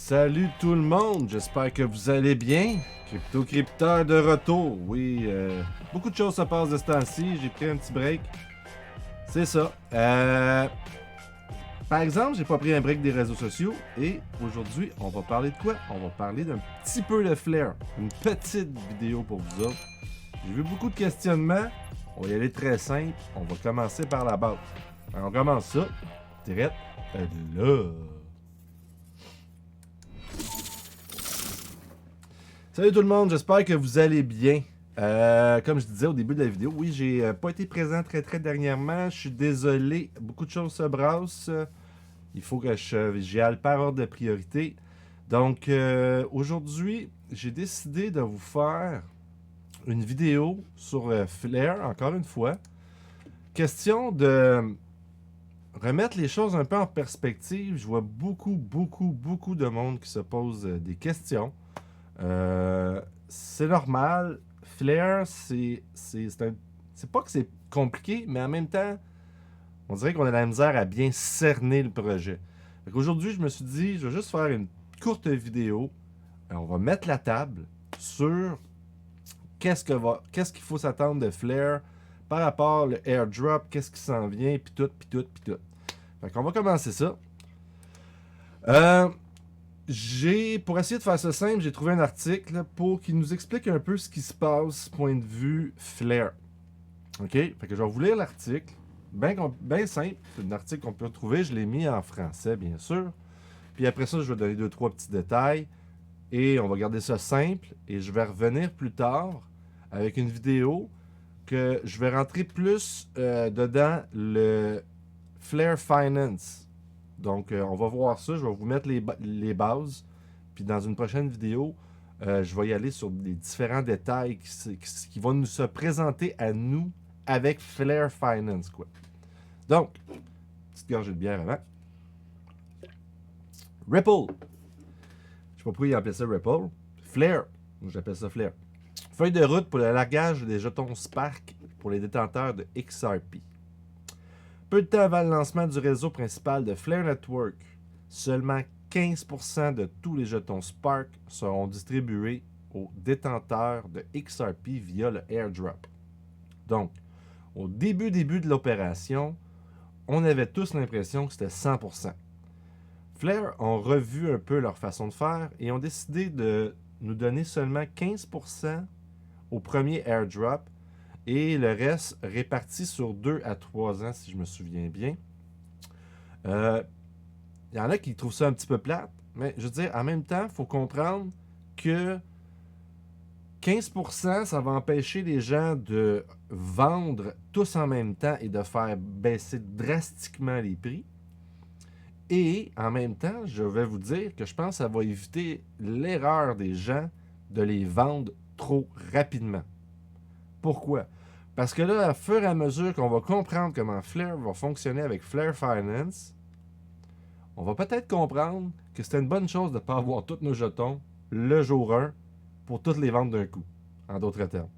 Salut tout le monde, j'espère que vous allez bien. Crypto-crypteur de retour. Oui, beaucoup de choses se passent de ce temps-ci, j'ai pris un petit break. C'est ça. Par exemple, j'ai pas pris un break des réseaux sociaux et aujourd'hui, on va parler de quoi? On va parler d'un petit peu de flair. Une petite vidéo pour vous autres. J'ai vu beaucoup de questionnements. On va y aller très simple. On va commencer par la base. Alors, on commence ça. Direct là. Salut tout le monde, j'espère que vous allez bien. Comme je disais au début de la vidéo, oui, j'ai pas été présent très dernièrement. Je suis désolé, beaucoup de choses se brassent. Il faut que j'y aille par ordre de priorité. Donc aujourd'hui, j'ai décidé de vous faire une vidéo sur Flair, encore une fois. Question de remettre les choses un peu en perspective. Je vois beaucoup de monde qui se pose des questions. C'est normal. Flair, c'est pas que c'est compliqué, mais en même temps, on dirait qu'on a la misère à bien cerner le projet. Aujourd'hui, je me suis dit, je vais juste faire une courte vidéo. On va mettre la table sur qu'est-ce qu'il faut s'attendre de Flair par rapport au airdrop, qu'est-ce qui s'en vient, puis tout. Fait qu'on va commencer ça. Pour essayer de faire ça simple, j'ai trouvé un article pour qu'il nous explique un peu ce qui se passe point de vue Flair. OK? Fait que je vais vous lire l'article. Bien simple. C'est un article qu'on peut trouver. Je l'ai mis en français, bien sûr. Puis après ça, je vais donner 2-3 petits détails. Et on va garder ça simple. Et je vais revenir plus tard avec une vidéo que je vais rentrer plus dedans le Flair Finance. Donc, on va voir ça. Je vais vous mettre les bases. Puis dans une prochaine vidéo, je vais y aller sur les différents détails qui vont nous se présenter à nous avec Flair Finance, quoi. Donc, petite gorgée de bière avant. Ripple. Je sais pas pourquoi il appelle ça Ripple. Flair. J'appelle ça Flair. Feuille de route pour le largage des jetons Spark pour les détenteurs de XRP. Peu de temps avant le lancement du réseau principal de Flair Network, seulement 15% de tous les jetons Spark seront distribués aux détenteurs de XRP via le airdrop. Donc, au début de l'opération, on avait tous l'impression que c'était 100%. Flair ont revu un peu leur façon de faire et ont décidé de nous donner seulement 15% au premier airdrop et le reste réparti sur 2 à 3 ans, si je me souviens bien. Il y en a qui trouvent ça un petit peu plate, mais je veux dire, en même temps, il faut comprendre que 15%, ça va empêcher les gens de vendre tous en même temps et de faire baisser drastiquement les prix. Et en même temps, je vais vous dire que je pense que ça va éviter l'erreur des gens de les vendre trop rapidement. Pourquoi? Parce que là, à fur et à mesure qu'on va comprendre comment Flair va fonctionner avec Flair Finance, on va peut-être comprendre que c'était une bonne chose de ne pas avoir tous nos jetons le jour 1 pour toutes les vendre d'un coup, en d'autres termes.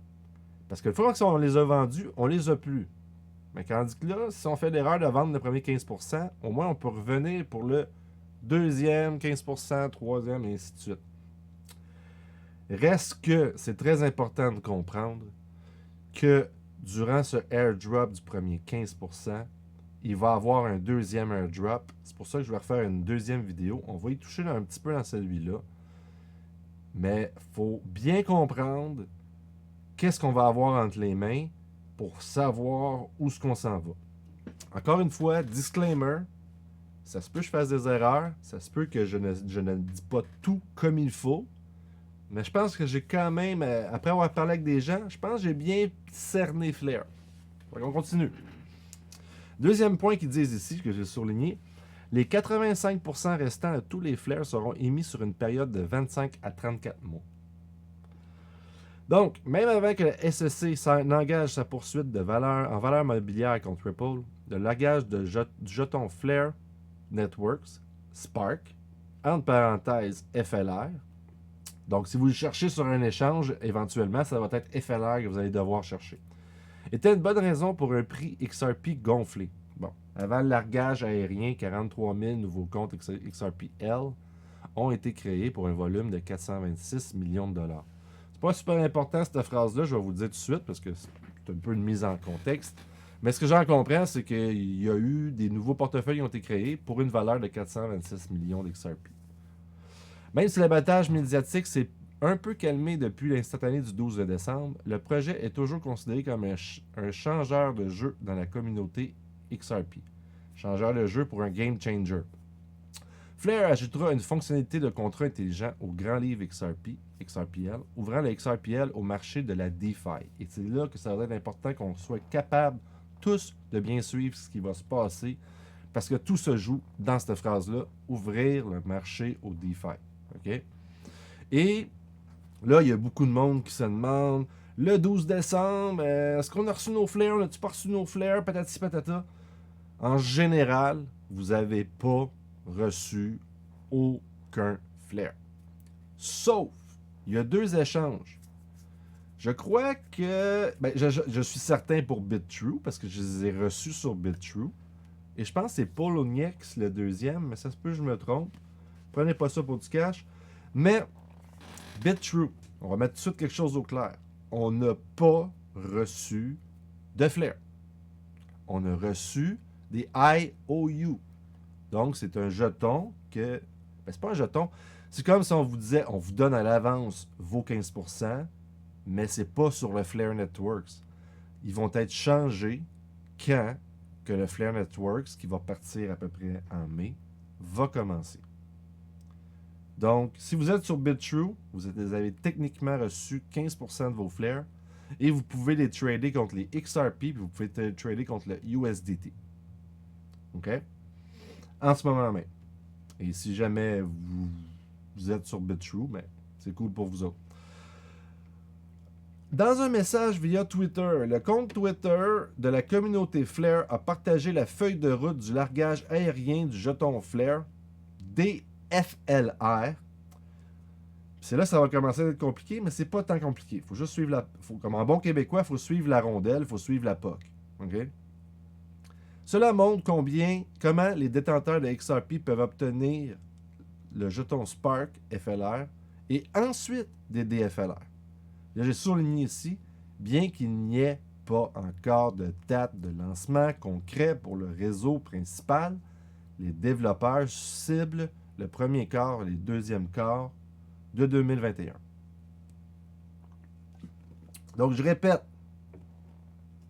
Parce que une fois qu'on les a vendus, on les a plus. Mais tandis que là, si on fait l'erreur de vendre le premier 15%, au moins on peut revenir pour le deuxième 15%, troisième, et ainsi de suite. Reste que c'est très important de comprendre que durant ce airdrop du premier 15%, il va y avoir un deuxième airdrop. C'est pour ça que je vais refaire une deuxième vidéo. On va y toucher un petit peu dans celui-là. Mais il faut bien comprendre qu'est-ce qu'on va avoir entre les mains pour savoir où est-ce qu'on s'en va. Encore une fois, disclaimer, ça se peut que je fasse des erreurs, ça se peut que je ne dis pas tout comme il faut, mais je pense que j'ai quand même, après avoir parlé avec des gens, je pense que j'ai bien cerné Flair. Donc on continue. Deuxième point qu'ils disent ici, que j'ai souligné, les 85% restants de tous les Flairs seront émis sur une période de 25 à 34 mois. Donc, même avant que le SEC n'engage sa poursuite en valeur mobilière contre Ripple, le largage du jeton Flair Networks, Spark, entre parenthèses FLR. Donc, si vous le cherchez sur un échange, éventuellement, ça va être FLR que vous allez devoir chercher. Était une bonne raison pour un prix XRP gonflé. Bon, avant le largage aérien, 43 000 nouveaux comptes XRP-L ont été créés pour un volume de 426 millions de dollars. C'est pas super important cette phrase-là, je vais vous le dire tout de suite parce que c'est un peu une mise en contexte. Mais ce que j'en comprends, c'est qu'il y a eu des nouveaux portefeuilles qui ont été créés pour une valeur de 426 millions d'XRP. Même si l'abattage médiatique s'est un peu calmé depuis l'instantané du 12 décembre, le projet est toujours considéré comme un changeur de jeu dans la communauté XRP. Changeur de jeu pour un game changer. Flare ajoutera une fonctionnalité de contrat intelligent au grand livre XRPL, ouvrant le XRPL au marché de la DeFi. Et c'est là que ça va être important qu'on soit capable tous de bien suivre ce qui va se passer, parce que tout se joue dans cette phrase-là, ouvrir le marché au DeFi. OK? Et là, il y a beaucoup de monde qui se demande, le 12 décembre, est-ce qu'on a reçu nos flares? As-tu pas reçu nos flares? Patati patata. En général, vous n'avez pas reçu aucun flare. Sauf, il y a 2 échanges. Je crois que... je suis certain pour BitTrue, parce que je les ai reçus sur BitTrue. Et je pense que c'est Poloniex le deuxième, mais ça se peut que je me trompe. Prenez pas ça pour du cash. Mais BitTrue, on va mettre tout de suite quelque chose au clair. On n'a pas reçu de flare. On a reçu des IOU. Donc, c'est un jeton que... c'est pas un jeton. C'est comme si on vous disait, on vous donne à l'avance vos 15%, mais c'est pas sur le Flare Networks. Ils vont être changés quand que le Flare Networks, qui va partir à peu près en mai, va commencer. Donc, si vous êtes sur BitTrue, vous avez techniquement reçu 15% de vos flares et vous pouvez les trader contre les XRP puis vous pouvez les trader contre le USDT. OK? En ce moment même. Et si jamais vous êtes sur BitTrue, ben, c'est cool pour vous autres. Dans un message via Twitter, le compte Twitter de la communauté Flare a partagé la feuille de route du largage aérien du jeton Flare DFLR. C'est là que ça va commencer à être compliqué, mais c'est pas tant compliqué. Faut juste suivre comme en bon québécois, il faut suivre la rondelle, il faut suivre la POC. OK? Cela montre comment les détenteurs de XRP peuvent obtenir le jeton Spark FLR et ensuite des DFLR. Là, j'ai souligné ici, bien qu'il n'y ait pas encore de date de lancement concret pour le réseau principal, les développeurs ciblent le premier quart et le deuxième quart de 2021. Donc, je répète,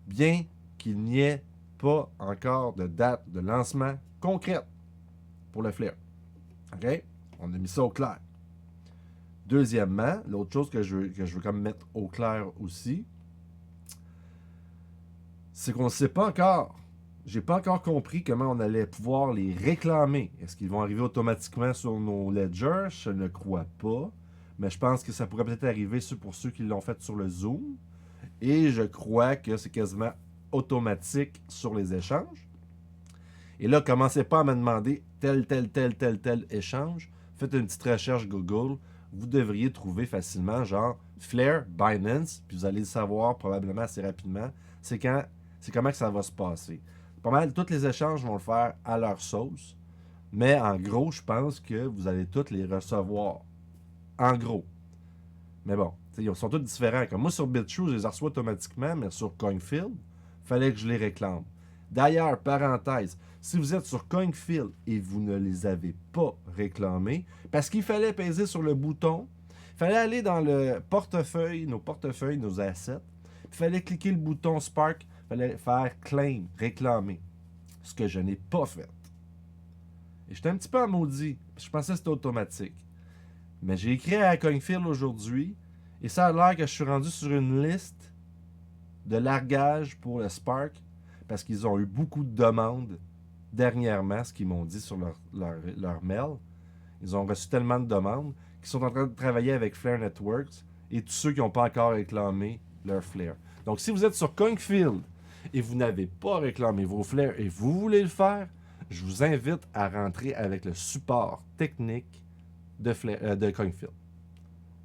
bien qu'il n'y ait pas encore de date de lancement concrète pour le Flare. OK? On a mis ça au clair. Deuxièmement, l'autre chose que je veux comme mettre au clair aussi, c'est qu'on ne sait pas encore. J'ai pas encore compris comment on allait pouvoir les réclamer. Est-ce qu'ils vont arriver automatiquement sur nos ledgers? Je ne crois pas. Mais je pense que ça pourrait peut-être arriver pour ceux qui l'ont fait sur le Zoom. Et je crois que c'est quasiment automatique sur les échanges. Et là, commencez pas à me demander tel échange. Faites une petite recherche Google. Vous devriez trouver facilement genre Flare, Binance, puis vous allez le savoir probablement assez rapidement. C'est comment que ça va se passer. Pas mal, tous les échanges vont le faire à leur sauce. Mais en gros, je pense que vous allez tous les recevoir. En gros. Mais bon, ils sont tous différents. Comme moi, sur BitTrue, je les reçois automatiquement, mais sur CoinField, il fallait que je les réclame. D'ailleurs, parenthèse, si vous êtes sur CoinField et vous ne les avez pas réclamés, parce qu'il fallait peser sur le bouton, il fallait aller dans le portefeuille, nos assets, il fallait cliquer le bouton Spark, il fallait faire claim, réclamer. Ce que je n'ai pas fait. Et j'étais un petit peu en maudit. Je pensais que c'était automatique. Mais j'ai écrit à CoinField aujourd'hui et ça a l'air que je suis rendu sur une liste de largage pour le Spark parce qu'ils ont eu beaucoup de demandes dernièrement, ce qu'ils m'ont dit sur leur mail. Ils ont reçu tellement de demandes qu'ils sont en train de travailler avec Flare Networks et tous ceux qui n'ont pas encore réclamé leur Flare. Donc, si vous êtes sur CoinField et vous n'avez pas réclamé vos Flares et vous voulez le faire, je vous invite à rentrer avec le support technique de CoinField.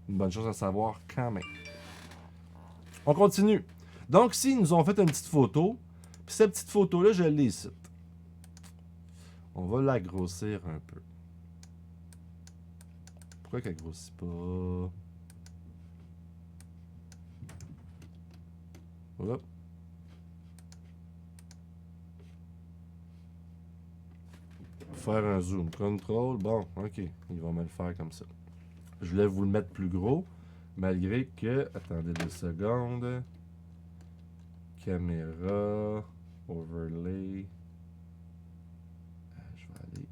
Une bonne chose à savoir quand même. On continue. Donc, ici, ils nous ont fait une petite photo. Puis cette petite photo-là, je l'ai ici. On va la grossir un peu. Pourquoi qu'elle grossit pas? Hop. Faire un zoom. Contrôle. Bon, ok. Il va me le faire comme ça. Je voulais vous le mettre plus gros. Malgré que... Attendez 2 secondes. Caméra. Overlay. Je vais aller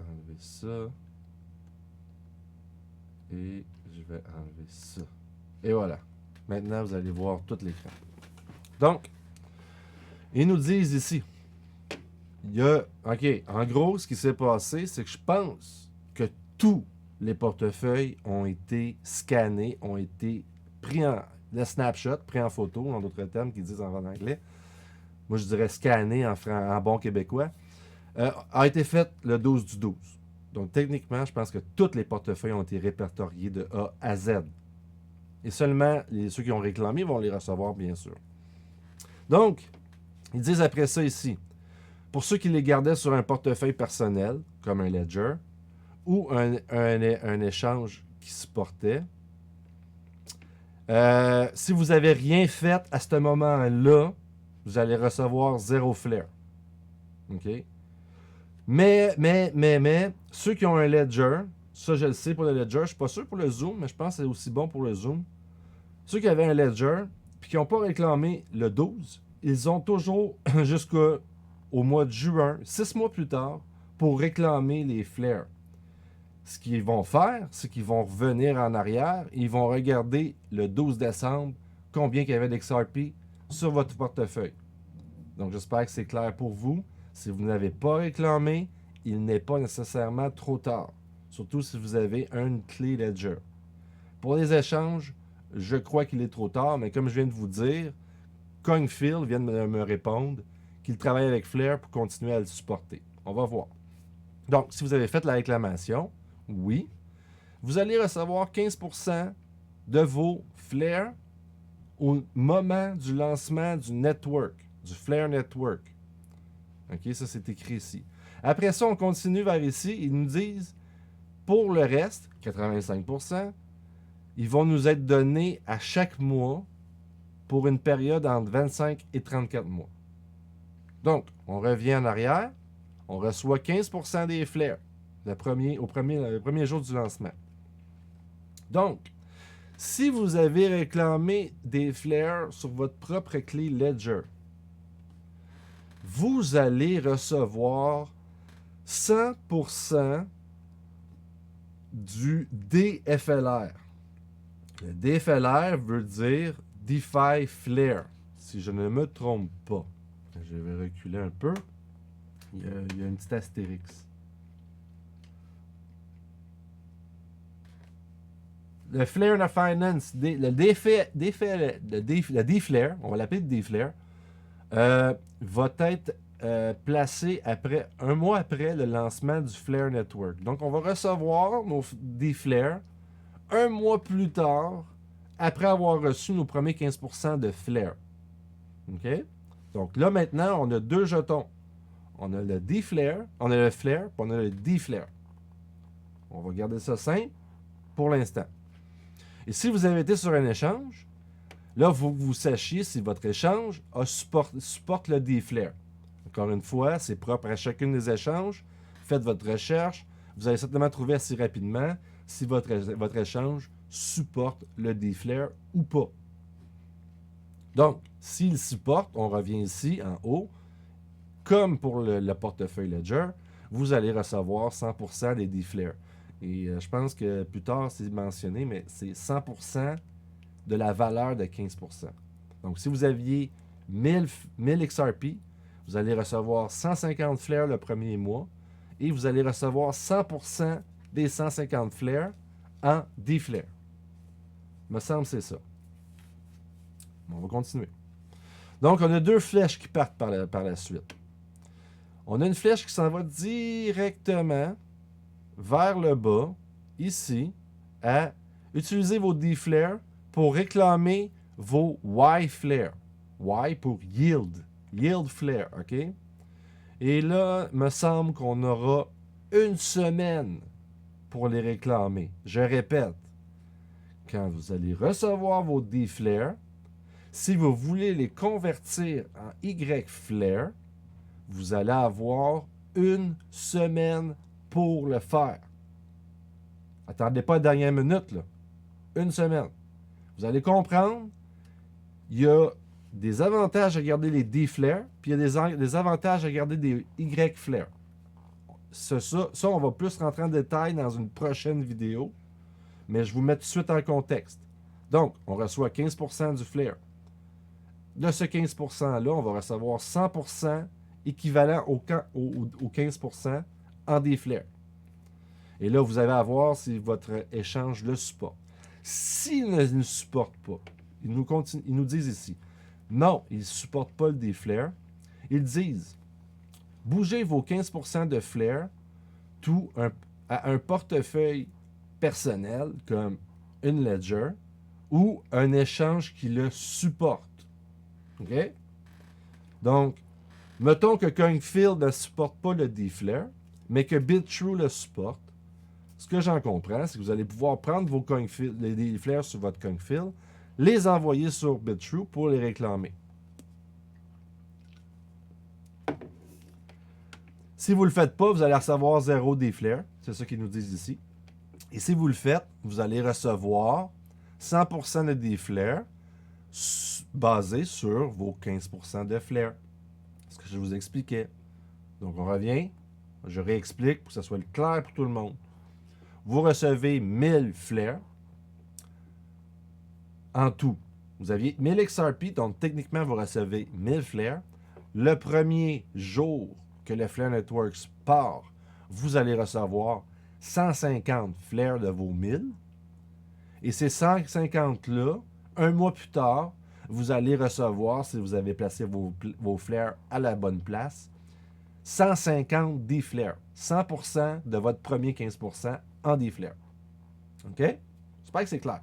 enlever ça. Et je vais enlever ça. Et voilà. Maintenant, vous allez voir tout l'écran. Donc, ils nous disent ici, il y a... OK, en gros, ce qui s'est passé, c'est que je pense que tous les portefeuilles ont été scannés, ont été pris en... le snapshot, pris en photo, en d'autres termes qui disent en anglais. Moi, je dirais scanné en bon québécois. A été fait le 12 du 12. Donc, techniquement, je pense que tous les portefeuilles ont été répertoriés de A à Z. Et seulement ceux qui ont réclamé vont les recevoir, bien sûr. Donc, ils disent après ça ici, pour ceux qui les gardaient sur un portefeuille personnel, comme un ledger, ou un échange qui se portait, si vous n'avez rien fait à ce moment-là, vous allez recevoir 0 flair. OK? Mais, ceux qui ont un ledger, ça je le sais pour le ledger, je ne suis pas sûr pour le zoom, mais je pense que c'est aussi bon pour le zoom. Ceux qui avaient un ledger, puis qui n'ont pas réclamé le 12, ils ont toujours jusqu'au mois de juin, 6 mois plus tard, pour réclamer les flares. Ce qu'ils vont faire, c'est qu'ils vont revenir en arrière et ils vont regarder le 12 décembre combien il y avait d'XRP sur votre portefeuille. Donc j'espère que c'est clair pour vous. Si vous n'avez pas réclamé, il n'est pas nécessairement trop tard. Surtout si vous avez une clé Ledger. Pour les échanges, je crois qu'il est trop tard, mais comme je viens de vous dire, Coinfield vient de me répondre qu'il travaille avec Flare pour continuer à le supporter. On va voir. Donc, si vous avez fait la réclamation, oui, vous allez recevoir 15% de vos Flare au moment du lancement du network, du Flare Network. OK, ça c'est écrit ici. Après ça, on continue vers ici. Ils nous disent, pour le reste, 85%, ils vont nous être donnés à chaque mois pour une période entre 25 et 34 mois. Donc, on revient en arrière. On reçoit 15% des flares le premier jour du lancement. Donc, si vous avez réclamé des flares sur votre propre clé Ledger, vous allez recevoir 100% du DFLR. Le DFLR veut dire DeFi Flare, si je ne me trompe pas. Je vais reculer un peu. Il y a une petite astérix. Le Flare of Finance, le DFlare, on va l'appeler DFlare, va être placé après, un mois après le lancement du Flare Network. Donc, on va recevoir nos DFlare un mois plus tard, après avoir reçu nos premiers 15% de Flare. OK? Donc là, maintenant, on a deux jetons. On a le DFlare, on a le Flare, puis on a le DFlare. On va garder ça simple pour l'instant. Et si vous avez été sur un échange, là, vous sachiez si votre échange supporte le DFlare. Encore une fois, c'est propre à chacune des échanges. Faites votre recherche. Vous allez certainement trouver assez rapidement si votre échange supporte le DFlare ou pas. Donc, s'il supporte, on revient ici en haut. Comme pour le portefeuille Ledger, vous allez recevoir 100% des DFlare. Et je pense que plus tard, c'est mentionné, mais c'est 100% de la valeur de 15%. Donc, si vous aviez 1000 XRP, vous allez recevoir 150 flares le premier mois et vous allez recevoir 100% des 150 flares en DFlare. Me semble que c'est ça. Bon, on va continuer. Donc, on a deux flèches qui partent par la suite. On a une flèche qui s'en va directement vers le bas, ici, à utiliser vos DFlare pour réclamer vos Y-Flare. Y pour Yield. Yield Flare, OK? Et là, me semble qu'on aura une semaine pour les réclamer. Je répète, quand vous allez recevoir vos D-Flare, si vous voulez les convertir en Y-Flare, vous allez avoir une semaine pour le faire. Attendez pas la dernière minute, là. Une semaine. Vous allez comprendre, il y a des avantages à garder les D-Flare, puis il y a des avantages à garder des Y-Flare. Ça, on va plus rentrer en détail dans une prochaine vidéo, mais je vous mets tout de suite en contexte. Donc, on reçoit 15% du flare. De ce 15%-là, on va recevoir 100% équivalent au 15% en D-Flare. Et là, vous allez à voir si votre échange le supporte. S'il ne le supporte pas, ils nous disent ici, non, ils ne supportent pas le D-Flare. Ils disent, bougez vos 15% de flare à un portefeuille personnel comme une ledger ou un échange qui le supporte. OK? Donc, mettons que CoinField ne supporte pas le D-Flare, mais que BitTrue le supporte. Ce que j'en comprends, c'est que vous allez pouvoir prendre vos les D-Flare sur votre CoinField, les envoyer sur BitTrue pour les réclamer. Si vous ne le faites pas, vous allez recevoir 0 D-Flare. C'est ça qu'ils nous disent ici. Et si vous le faites, vous allez recevoir 100% de D-Flare basé sur vos 15% de flare. Ce que je vous expliquais. Donc, on revient. Je réexplique pour que ça soit clair pour tout le monde. Vous recevez 1000 flare en tout. Vous aviez 1000 XRP, donc techniquement, vous recevez 1000 flare. Le premier jour que le Flare Networks part, vous allez recevoir 150 flares de vos 1000. Et ces 150-là, un mois plus tard, vous allez recevoir, si vous avez placé vos flares à la bonne place, 150 D-Flare. 100% de votre premier 15% en D-Flare. OK? J'espère que c'est clair.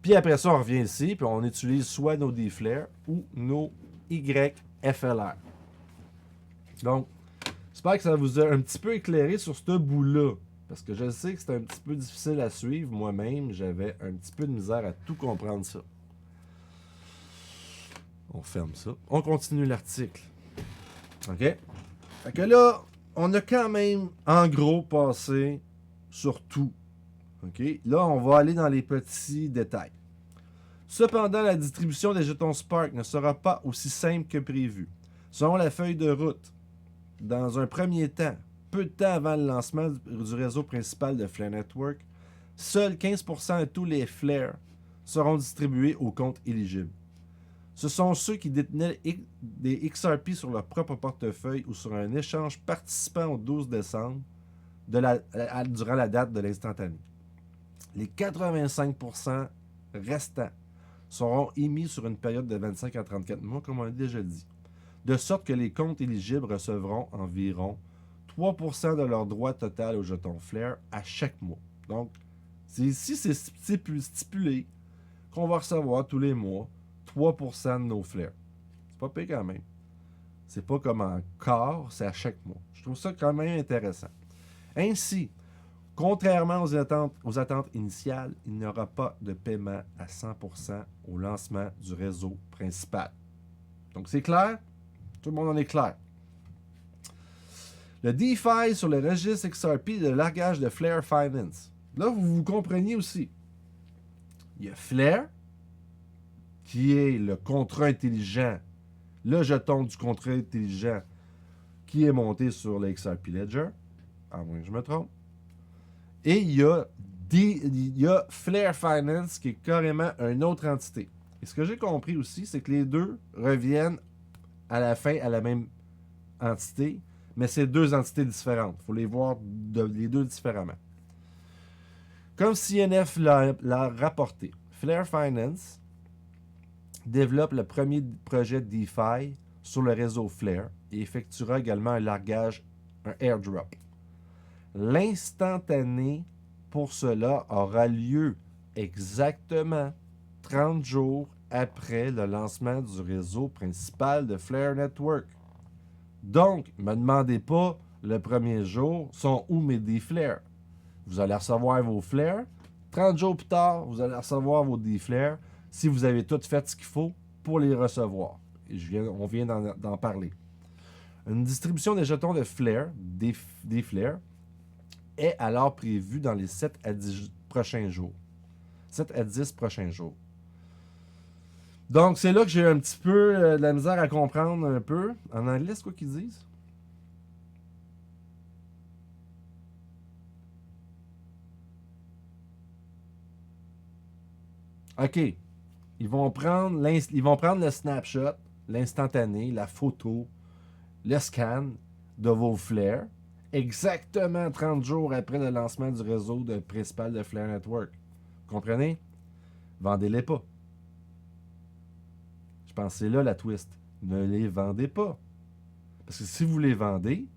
Puis après ça, on revient ici, puis on utilise soit nos D-Flare ou nos YFLR. Donc, j'espère que ça vous a un petit peu éclairé sur ce bout-là. Parce que je sais que c'est un petit peu difficile à suivre. Moi-même, j'avais un petit peu de misère à tout comprendre ça. On ferme ça. On continue l'article. OK? Fait que là, on a quand même, en gros, passé sur tout. OK? Là, on va aller dans les petits détails. Cependant, la distribution des jetons Spark ne sera pas aussi simple que prévu. Selon la feuille de route, dans un premier temps, peu de temps avant le lancement du réseau principal de Flare Network, seuls 15% de tous les flares seront distribués aux comptes éligibles. Ce sont ceux qui détenaient des XRP sur leur propre portefeuille ou sur un échange participant au 12 décembre durant la date de l'instantané. Les 85% restants seront émis sur une période de 25 à 34 mois, comme on a déjà dit, de sorte que les comptes éligibles recevront environ 3% de leur droit total au jeton Flare à chaque mois. Donc, ici, c'est stipulé qu'on va recevoir tous les mois 3% de nos flares. C'est pas pire quand même. C'est pas comme en quart, c'est à chaque mois. Je trouve ça quand même intéressant. Ainsi, contrairement aux attentes initiales, il n'y aura pas de paiement à 100% au lancement du réseau principal. Donc, c'est clair? Tout le monde en est clair. Le DeFi sur le registre XRP de largage de Flare Finance. Là, vous compreniez aussi. Il y a Flare, qui est le contrat intelligent, le jeton du contrat intelligent qui est monté sur le XRP Ledger, à moins que je me trompe. Et il y a Flare Finance qui est carrément une autre entité. Et ce que j'ai compris aussi, c'est que les deux reviennent à la fin à la même entité, mais c'est deux entités différentes. Il faut les voir les deux différemment. Comme CNF l'a rapporté, Flare Finance développe le premier projet DeFi sur le réseau Flare et effectuera également un largage, un airdrop. L'instantané pour cela aura lieu exactement 30 jours après le lancement du réseau principal de Flare Network. Donc, ne me demandez pas le premier jour sont où mes D-Flare. vous allez recevoir vos flares. 30 jours plus tard, vous allez recevoir vos D-flares si vous avez tout fait ce qu'il faut pour les recevoir. Et on vient d'en parler. Une distribution des jetons de flares, des flares, est alors prévue dans les 7 à 10 prochains jours. 7 à 10 prochains jours. Donc, c'est là que j'ai un petit peu de la misère à comprendre un peu. En anglais, c'est quoi qu'ils disent? OK. Ils vont prendre le snapshot, l'instantané, la photo, le scan de vos flares, exactement 30 jours après le lancement du réseau principal de Flare Network. Vous comprenez? Vendez-les pas. Je pense que c'est là la twist. Ne les vendez pas. Parce que si vous les vendez,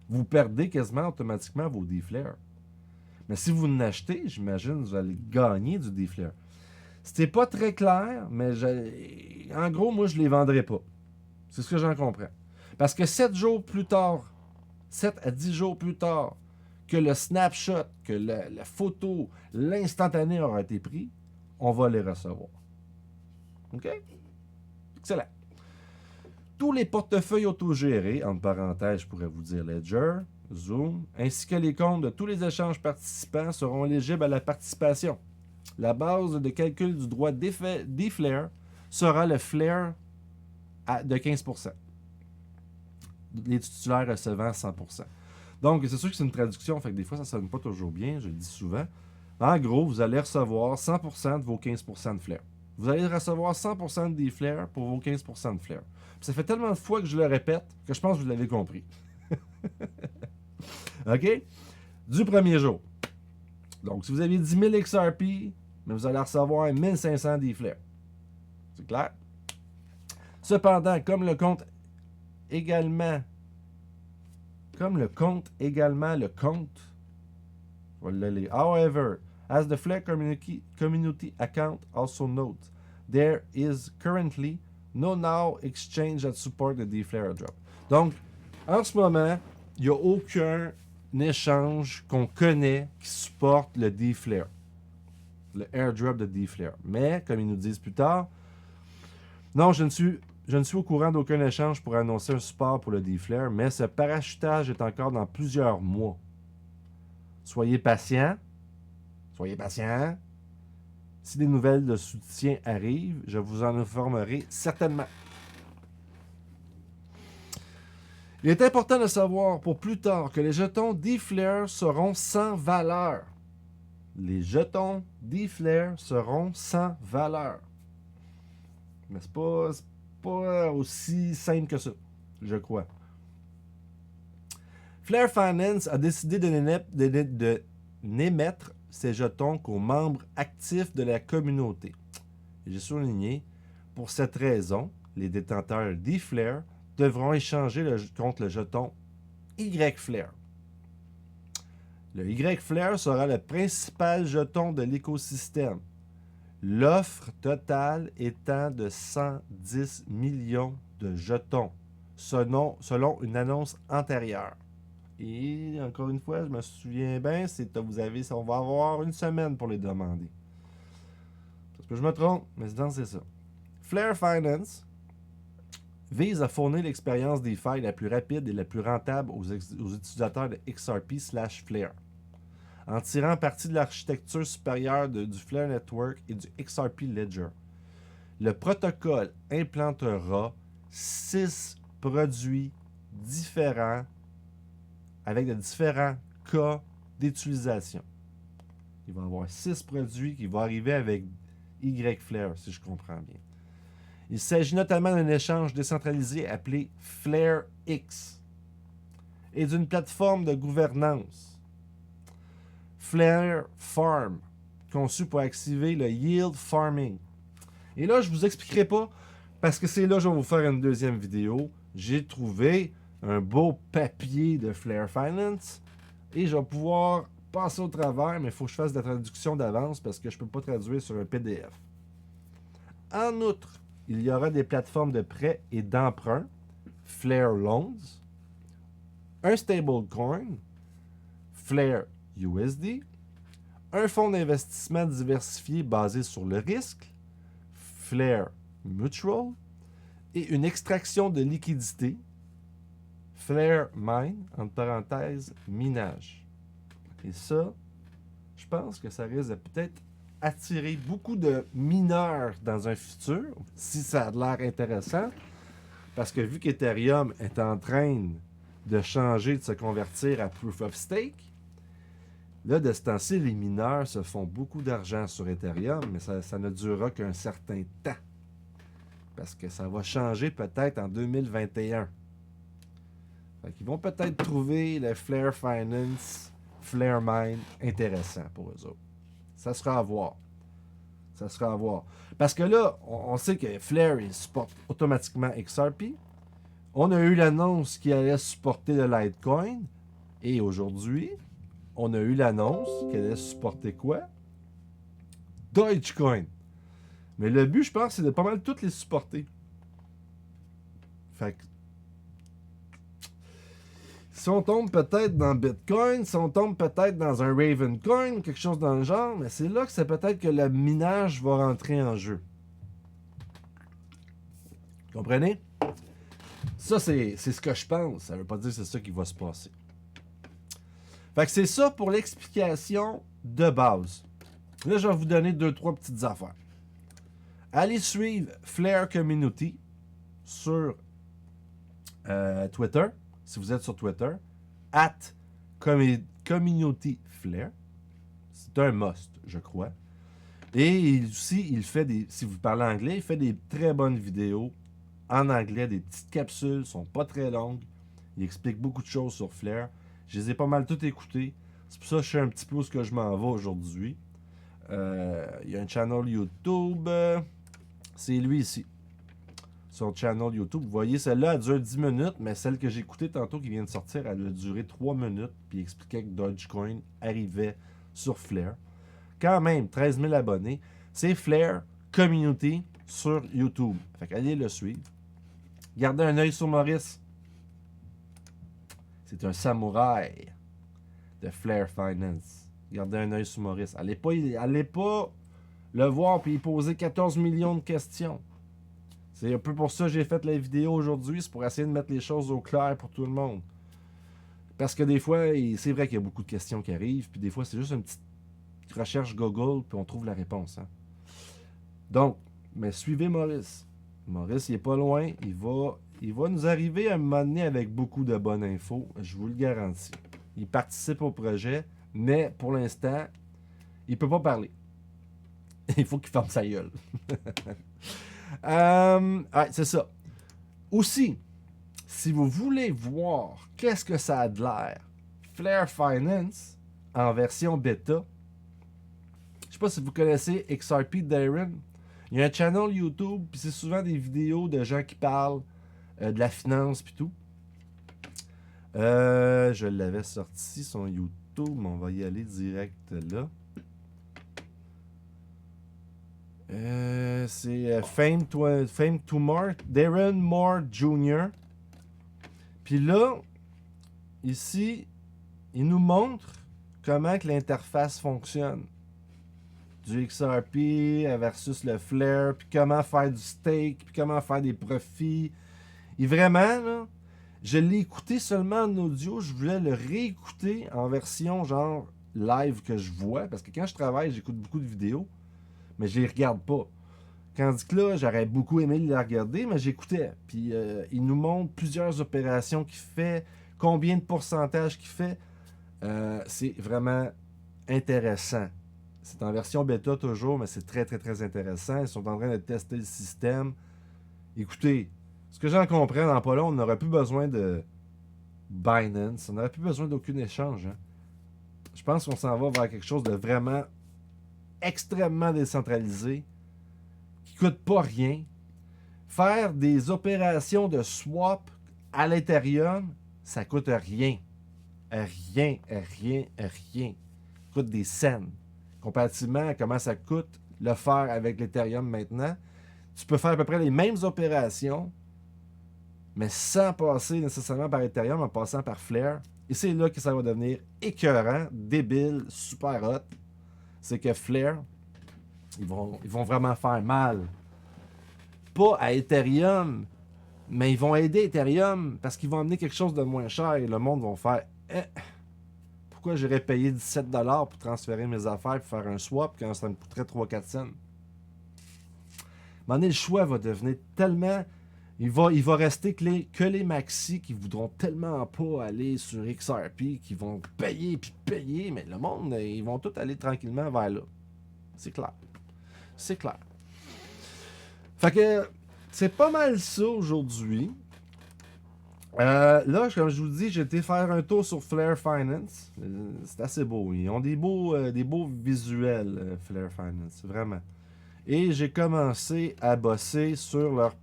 vous perdez quasiment automatiquement vos D-flares. Mais si vous en achetez, j'imagine que vous allez gagner du D-flare. C'était pas très clair, mais en gros, moi, je les vendrai pas. C'est ce que j'en comprends. Parce que 7 jours plus tard, 7 à 10 jours plus tard, que le snapshot, que la photo, l'instantané aura été pris, on va les recevoir. OK? Excellent. Tous les portefeuilles autogérés, entre parenthèses, je pourrais vous dire Ledger, Zoom, ainsi que les comptes de tous les échanges participants seront éligibles à la participation. La base de calcul du droit des flares sera le flare de 15%. Les titulaires recevant 100%. Donc, c'est sûr que c'est une traduction, fait que des fois, ça ne sonne pas toujours bien, je le dis souvent. En gros, vous allez recevoir 100% de vos 15% de flares. Vous allez recevoir 100% des flares pour vos 15% de flares. Puis ça fait tellement de fois que je le répète que je pense que vous l'avez compris. OK? Du premier jour. Donc, si vous avez 10 000 XRP, mais vous allez recevoir 1500 des flares. C'est clair? Cependant, comme le compte également, le compte, je vais le lire. However, as the Flare community account also notes, there is currently no now exchange that support the D-Flare drop. Donc, en ce moment, il n'y a aucun échange qu'on connaît qui supporte le D-Flare, le airdrop de D-Flare. Mais, comme ils nous disent plus tard, non, je ne suis au courant d'aucun échange pour annoncer un support pour le D-Flare, mais ce parachutage est encore dans plusieurs mois. Soyez patient. Soyez patient. Si des nouvelles de soutien arrivent, je vous en informerai certainement. Il est important de savoir pour plus tard que les jetons D-Flare seront sans valeur. Les jetons D-Flare seront sans valeur. Mais c'est pas aussi simple que ça, je crois. Flare Finance a décidé de n'émettre ces jetons qu'aux membres actifs de la communauté. J'ai souligné, pour cette raison, les détenteurs D-Flare devront échanger contre le jeton Y-Flare. Le Y-Flare sera le principal jeton de l'écosystème. L'offre totale étant de 110 millions de jetons, selon une annonce antérieure. Et encore une fois, je me souviens bien, on va avoir une semaine pour les demander. Parce que je me trompe, mais c'est ça. Flare Finance vise à fournir l'expérience DeFi la plus rapide et la plus rentable aux utilisateurs de XRP/Flare, en tirant parti de l'architecture supérieure du Flare Network et du XRP Ledger. Le protocole implantera 6 produits différents avec de différents cas d'utilisation. Il va y avoir 6 produits qui vont arriver avec Y-Flare, si je comprends bien. Il s'agit notamment d'un échange décentralisé appelé FlareX et d'une plateforme de gouvernance, Flare Farm, conçue pour activer le yield farming. Et là, je ne vous expliquerai pas, parce que c'est là que je vais vous faire une deuxième vidéo. J'ai trouvé un beau papier de Flare Finance et je vais pouvoir passer au travers, mais il faut que je fasse de la traduction d'avance parce que je ne peux pas traduire sur un PDF. En outre, il y aura des plateformes de prêt et d'emprunt, Flare Loans, un stablecoin, Flare USD, un fonds d'investissement diversifié basé sur le risque, Flare Mutual, et une extraction de liquidité, Flare Mine, entre parenthèses, minage. Et ça, je pense que ça risque de peut-être attirer beaucoup de mineurs dans un futur, si ça a l'air intéressant, parce que vu qu'Ethereum est en train de changer, de se convertir à Proof of Stake, là, de ce temps-ci, les mineurs se font beaucoup d'argent sur Ethereum, mais ça ne durera qu'un certain temps. Parce que ça va changer peut-être en 2021. Fait qu'ils vont peut-être trouver le Flare Finance, Flare Mine intéressant pour eux autres. Ça sera à voir. Ça sera à voir. Parce que là, on sait que Flare, il supporte automatiquement XRP. On a eu l'annonce qu'il allait supporter le Litecoin. Et aujourd'hui, on a eu l'annonce qu'elle allait supporter quoi? Dogecoin. Mais le but, je pense, c'est de pas mal toutes les supporter. Fait que si on tombe peut-être dans Bitcoin, si on tombe peut-être dans un Ravencoin, quelque chose dans le genre, mais c'est là que c'est peut-être que le minage va rentrer en jeu. Comprenez? Ça, c'est ce que je pense. Ça veut pas dire que c'est ça qui va se passer. Fait que c'est ça pour l'explication de base. Là, je vais vous donner 2-3 petites affaires. Allez suivre Flare Community sur Twitter, si vous êtes sur Twitter, @CommunityFlare. C'est un must, je crois. Et aussi, il fait des, si vous parlez anglais, il fait des très bonnes vidéos en anglais, des petites capsules, sont pas très longues. Il explique beaucoup de choses sur Flare. Je les ai pas mal toutes écoutées. C'est pour ça que je sais un petit peu où ce que je m'en vais aujourd'hui. Il y a un channel YouTube. C'est lui ici. Son channel YouTube. Vous voyez, celle-là, elle dure 10 minutes, mais celle que j'ai écoutée tantôt qui vient de sortir, elle a duré 3 minutes, puis il expliquait que Dogecoin arrivait sur Flare. Quand même, 13 000 abonnés. C'est Flare Community sur YouTube. Fait qu'allez le suivre. Gardez un œil sur Maurice. C'est un samouraï de Flare Finance. Gardez un œil sur Maurice. Allez pas le voir puis y poser 14 millions de questions. C'est un peu pour ça que j'ai fait la vidéo aujourd'hui. C'est pour essayer de mettre les choses au clair pour tout le monde. Parce que des fois, c'est vrai qu'il y a beaucoup de questions qui arrivent. Puis des fois, c'est juste une petite recherche Google puis on trouve la réponse. Hein. Donc, mais suivez Maurice. Maurice, il est pas loin. Il va nous arriver à un moment donné avec beaucoup de bonnes infos. Je vous le garantis. Il participe au projet, mais pour l'instant, il peut pas parler. Il faut qu'il ferme sa gueule. Ouais, c'est ça. Aussi, si vous voulez voir qu'est-ce que ça a de l'air, Flare Finance en version bêta, je sais pas si vous connaissez XRP Darren. Il y a un channel YouTube, puis c'est souvent des vidéos de gens qui parlent de la finance puis tout. Je l'avais sorti, son YouTube, mais on va y aller direct là. C'est Fame to More, Darren Moore Jr. Puis là, ici, il nous montre comment que l'interface fonctionne. Du XRP versus le Flare, puis comment faire du stake, puis comment faire des profits. Et vraiment, là, je l'ai écouté seulement en audio, je voulais le réécouter en version genre live que je vois, parce que quand je travaille, j'écoute beaucoup de vidéos, mais je les regarde pas. Tandis que là, j'aurais beaucoup aimé les regarder, mais j'écoutais. Puis il nous montre plusieurs opérations qu'il fait, combien de pourcentage qu'il fait. C'est vraiment intéressant. C'est en version bêta toujours, mais c'est très, très, très intéressant. Ils sont en train de tester le système. Écoutez, ce que j'en comprends, dans pas long, on n'aurait plus besoin de Binance. On n'aurait plus besoin d'aucun échange. Hein. Je pense qu'on s'en va vers quelque chose de vraiment extrêmement décentralisé, qui coûte pas rien. Faire des opérations de swap à l'Ethereum, ça coûte rien. Rien. Ça coûte des cents. Comparativement à comment ça coûte le faire avec l'Ethereum maintenant, tu peux faire à peu près les mêmes opérations, mais sans passer nécessairement par Ethereum, en passant par Flare. Et c'est là que ça va devenir écœurant, débile, super hot. c'est que Flare, ils vont vraiment faire mal. Pas à Ethereum, mais ils vont aider Ethereum parce qu'ils vont amener quelque chose de moins cher et le monde va faire pourquoi j'irais payer 17$ pour transférer mes affaires et faire un swap quand ça me coûterait 3-4 cents? À un moment donné, le choix va devenir tellement... Il va rester que les maxis qui voudront tellement pas aller sur XRP, qui vont payer puis payer, mais le monde, ils vont tous aller tranquillement vers là. C'est clair. C'est clair. Fait que c'est pas mal ça aujourd'hui. Là, comme je vous dis, j'ai été faire un tour sur Flare Finance. C'est assez beau. Ils ont des beaux visuels, Flare Finance, vraiment. Et j'ai commencé à bosser sur leur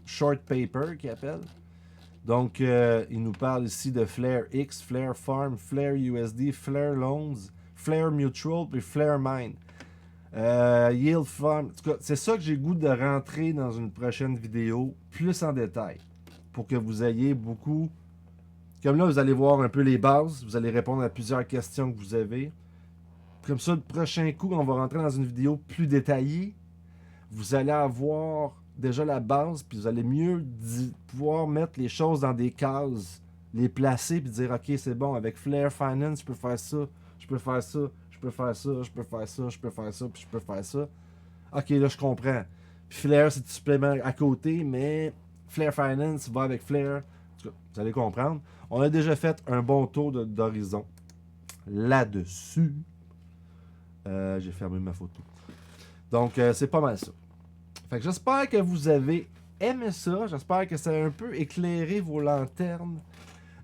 short paper qu'ils appellent. Donc, ils nous parlent ici de Flare X, Flare Farm, Flare USD, Flare Loans, Flare Mutual, puis Flare Mine. Yield Farm. En tout cas, c'est ça que j'ai le goût de rentrer dans une prochaine vidéo, plus en détail. Pour que vous ayez beaucoup... Comme là, vous allez voir un peu les bases. Vous allez répondre à plusieurs questions que vous avez. Comme ça, le prochain coup, on va rentrer dans une vidéo plus détaillée. Vous allez avoir déjà la base, puis vous allez mieux pouvoir mettre les choses dans des cases, les placer, puis dire, OK, c'est bon, avec Flare Finance, je peux faire ça, je peux faire ça, je peux faire ça, je peux faire ça, je peux faire ça, puis je peux faire ça. OK, là, je comprends. Puis Flare, c'est du supplément à côté, mais Flare Finance va avec Flare. En tout cas, vous allez comprendre. On a déjà fait un bon tour d'horizon là-dessus. J'ai fermé ma photo. Donc, c'est pas mal ça. Fait que j'espère que vous avez aimé ça. J'espère que ça a un peu éclairé vos lanternes.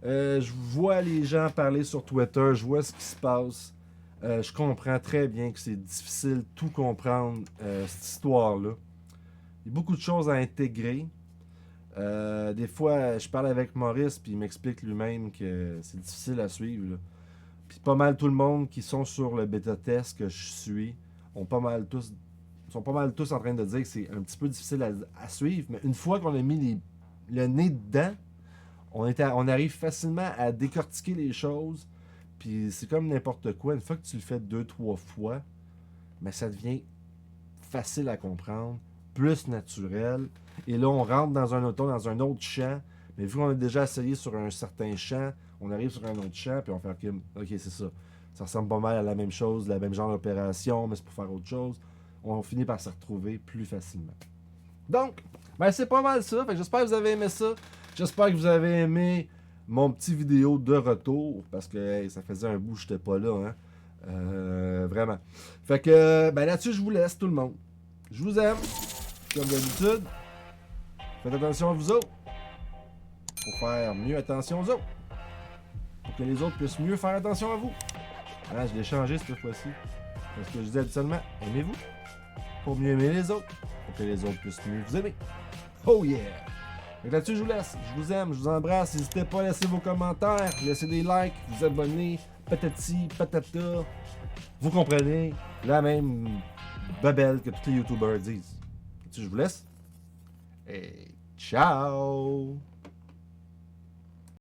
Je vois les gens parler sur Twitter. Je vois ce qui se passe. Je comprends très bien que c'est difficile de tout comprendre, cette histoire-là. Il y a beaucoup de choses à intégrer. Des fois, je parle avec Maurice, puis il m'explique lui-même que c'est difficile à suivre. Là. Puis pas mal tout le monde qui sont sur le bêta-test que je suis sont pas mal tous en train de dire que c'est un petit peu difficile à suivre. Mais une fois qu'on a mis le nez dedans, on arrive facilement à décortiquer les choses. Puis c'est comme n'importe quoi. Une fois que tu le fais 2-3 fois, mais ça devient facile à comprendre, plus naturel. Et là, on rentre dans un autre champ. Mais vu qu'on a déjà essayé sur un certain champ, on arrive sur un autre champ, puis on fait OK, c'est ça. Ça ressemble pas mal à la même chose, la même genre d'opération, mais c'est pour faire autre chose. On finit par se retrouver plus facilement. Donc, ben c'est pas mal ça. Fait que j'espère que vous avez aimé ça. J'espère que vous avez aimé mon petit vidéo de retour, parce que hey, ça faisait un bout que j'étais pas là, hein. Vraiment. Fait que, ben là-dessus, je vous laisse tout le monde. Je vous aime, comme d'habitude. Faites attention à vous autres. Pour faire mieux attention aux autres. Pour que les autres puissent mieux faire attention à vous. Ah, je l'ai changé cette fois-ci. Parce que je disais seulement, aimez-vous. Pour mieux aimer les autres. Pour que les autres puissent mieux vous aimer. Oh yeah! Donc là-dessus, je vous laisse. Je vous aime, je vous embrasse. N'hésitez pas à laisser vos commentaires, laisser des likes, vous abonner, patati, patata. Vous comprenez la même babelle que tous les YouTubers disent. Là-dessus, je vous laisse. Et ciao!